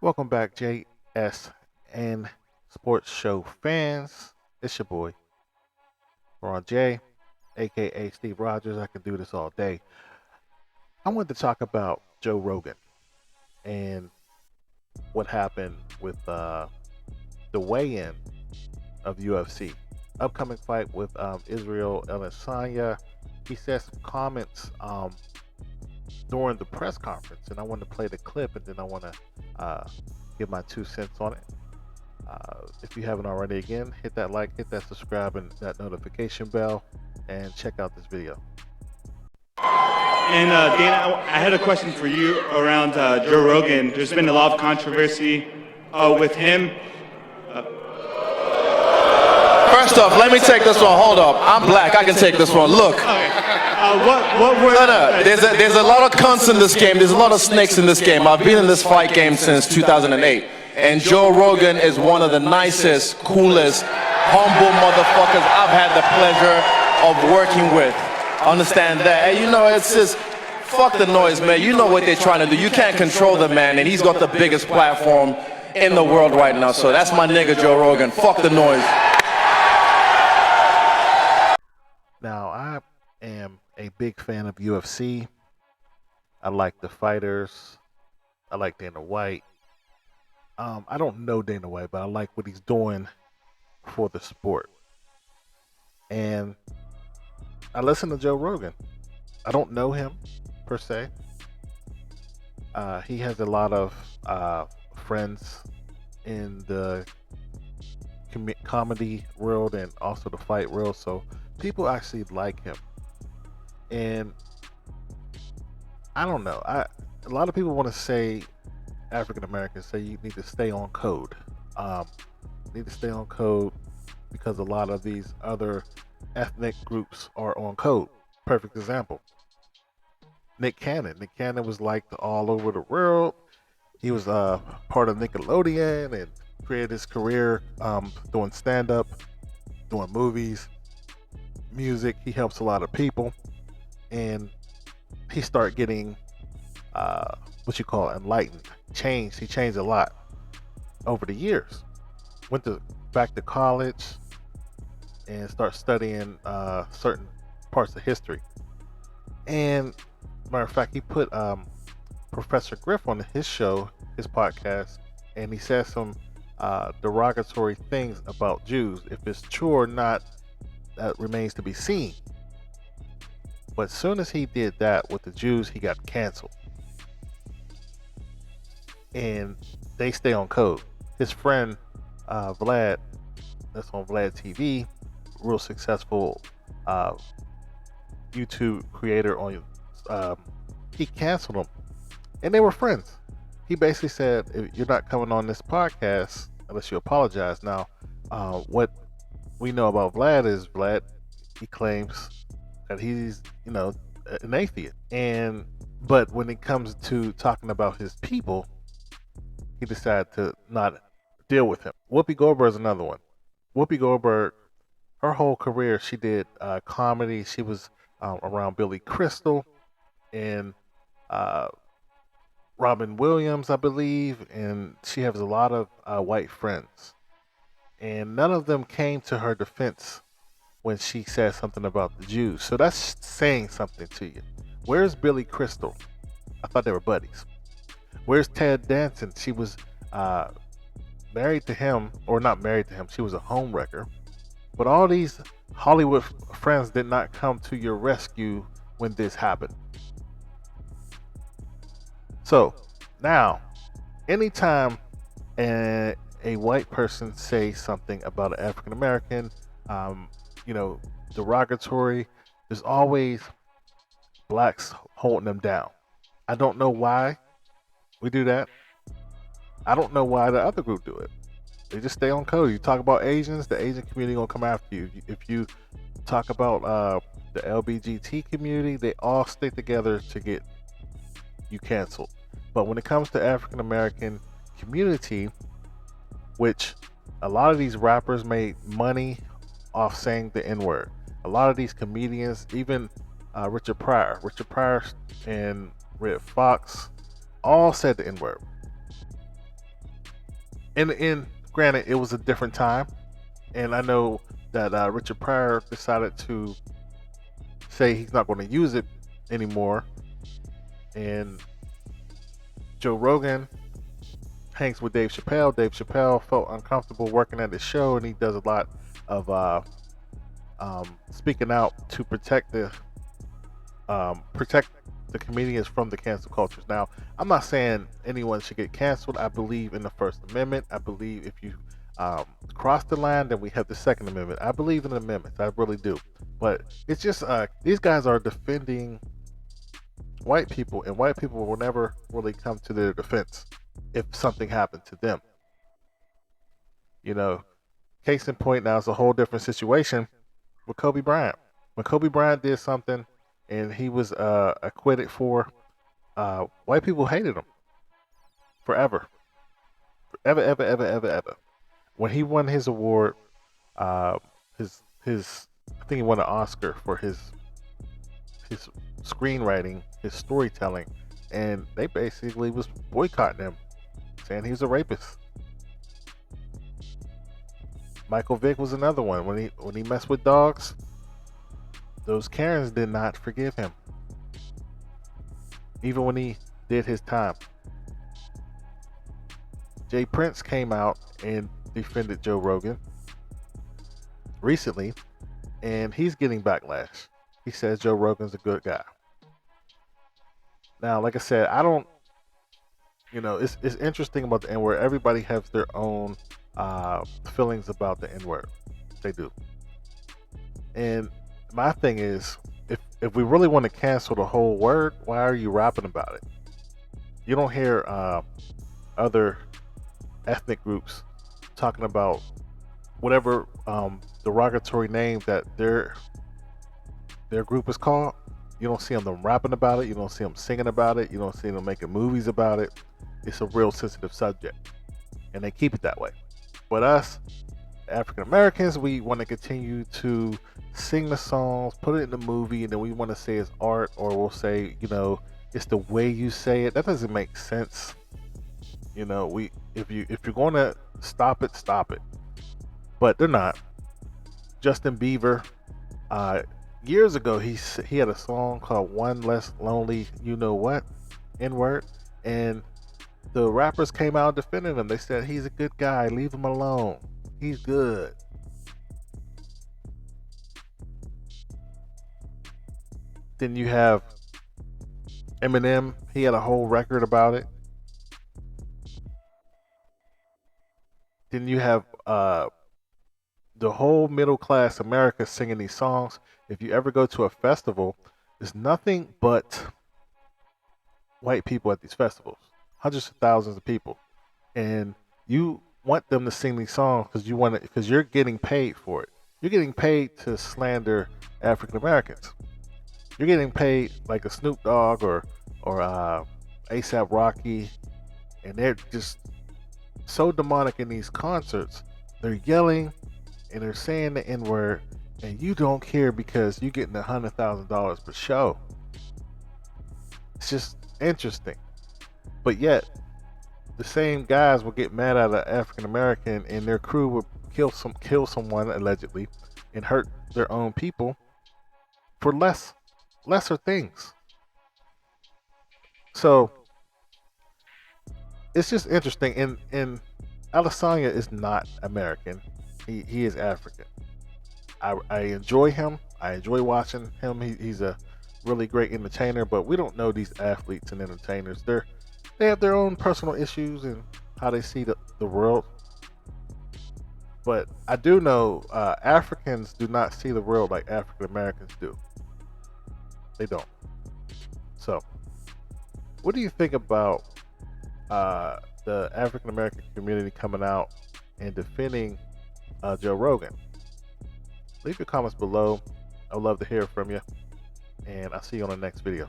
Welcome back, JS and Sports Show fans. It's your boy, Ron J, aka Steve Rogers. I can do this all day. I wanted to talk about Joe Rogan and what happened with the weigh in of UFC. Upcoming fight with Israel Adesanya. He said some comments during the press conference, and I want to play the clip, and then I want to give my 2 cents on it. If you haven't already, again, hit that like, hit that subscribe, and that notification bell, and check out this video. And Dana, I had a question for you around Joe Rogan. There's been a lot of controversy with him. First off, let me take this one. Hold up. I'm black. I can take this one. Look. What were... No. There's a lot of cunts in this game. There's a lot of snakes in this game. I've been in this fight game since 2008. And Joe Rogan is one of the nicest, coolest, humble motherfuckers I've had the pleasure of working with. Understand that? And you know, it's just, fuck the noise, man. You know what they're trying to do. You can't control the man, and he's got the biggest platform in the world right now. So that's my nigga, Joe Rogan. Fuck the noise. Now, I am a big fan of UFC. I like the fighters. I like Dana White. I don't know Dana White, but I like what he's doing for the sport. And I listen to Joe Rogan. I don't know him per se. He has a lot of friends in the comedy world and also the fight world, so people actually like him. And I don't know. A lot of people want to say, African Americans say, you need to stay on code. Need to stay on code because a lot of these other ethnic groups are on code. Perfect example. Nick Cannon. Nick Cannon was liked all over the world. He was part of Nickelodeon and created his career doing stand-up, doing movies, music. He helps a lot of people. And he started getting what you call enlightened. Changed. He changed a lot over the years. Went back to college and start studying certain parts of history. And matter of fact, he put Professor Griff on his show, his podcast, and he said some derogatory things about Jews. If it's true or not, that remains to be seen. But as soon as he did that with the Jews, he got canceled. And they stay on code. His friend Vlad, that's on Vlad TV, real successful YouTube creator on he canceled him, and they were friends. He basically said, if you're not coming on this podcast unless you apologize. Now, what we know about Vlad is he claims that he's, an atheist. But when it comes to talking about his people, he decided to not deal with him. Whoopi Goldberg is another one. Whoopi Goldberg, her whole career, she did comedy. She was around Billy Crystal and Robin Williams, I believe, and she has a lot of white friends. And none of them came to her defense when she said something about the Jews. So that's saying something to you. Where's Billy Crystal? I thought they were buddies. Where's Ted Danson? She was married to him, or not married to him. She was a homewrecker. But all these Hollywood friends did not come to your rescue when this happened. So now, anytime a white person says something about an African American, derogatory, there's always blacks holding them down. I don't know why we do that. I don't know why the other group do it. They just stay on code. You talk about Asians, the Asian community gonna come after you. If you talk about the LBGT community, they all stick together to get you canceled. But when it comes to African American community, which a lot of these rappers made money off saying the N-word. A lot of these comedians, even Richard Pryor and Red Fox, all said the N-word. and granted, it was a different time, and I know that Richard Pryor decided to say he's not going to use it anymore, and Joe Rogan hangs with Dave Chappelle. Dave Chappelle felt uncomfortable working at his show, and he does a lot of speaking out to protect the comedians from the cancel cultures. Now, I'm not saying anyone should get canceled. I believe in the First Amendment. I believe if you cross the line, then we have the Second Amendment. I believe in the amendments. I really do. But it's just these guys are defending white people, and white people will never really come to their defense if something happened to them. You know, case in point, now it's a whole different situation with Kobe Bryant. When Kobe Bryant did something and he was acquitted for, white people hated him forever, forever, ever, ever, ever, ever. When he won his award, uh, his I think he won an Oscar for his screenwriting, his storytelling, and they basically was boycotting him, saying he was a rapist. Michael Vick was another one. When he messed with dogs, those Karens did not forgive him, even when he did his time. Jay Prince came out and defended Joe Rogan recently, and he's getting backlash. He says Joe Rogan's a good guy. Now, like I said, I don't, it's interesting about the N word. Everybody has their own feelings about the N word. They do. And my thing is, if we really want to cancel the whole word, why are you rapping about it? You don't hear other ethnic groups talking about whatever derogatory name that their group is called. You don't see them rapping about it. You don't see them singing about it. You don't see them making movies about it. It's a real sensitive subject, and they keep it that way. But us, African Americans, we want to continue to sing the songs, put it in the movie, and then we want to say it's art, or we'll say, it's the way you say it. That doesn't make sense. If you're going to stop it, stop it. But they're not. Justin Bieber, years ago, he had a song called "One Less Lonely," N-word, and the rappers came out defending him. They said he's a good guy, leave him alone, he's good. Then you have Eminem. He had a whole record about it. Then you have the whole middle class America singing these songs. If you ever go to a festival, there's nothing but white people at these festivals, hundreds of thousands of people, and you want them to sing these songs because you're getting paid for it. You're getting paid to slander African Americans. You're getting paid like a Snoop Dogg or ASAP Rocky, and they're just so demonic in these concerts. They're yelling and they're saying the N-word, and you don't care because you're getting $100,000 per show. It's just interesting. But yet, the same guys will get mad at an African American, and their crew will kill someone allegedly, and hurt their own people for lesser things. So it's just interesting. And Adesanya is not American. He is African. I enjoy him. I enjoy watching him. He's a really great entertainer. But we don't know these athletes and entertainers. They have their own personal issues and how they see the world. But I do know Africans do not see the world like African Americans do. They don't. So, what do you think about the African American community coming out and defending Joe Rogan? Leave your comments below. I'd love to hear from you. And I'll see you on the next video.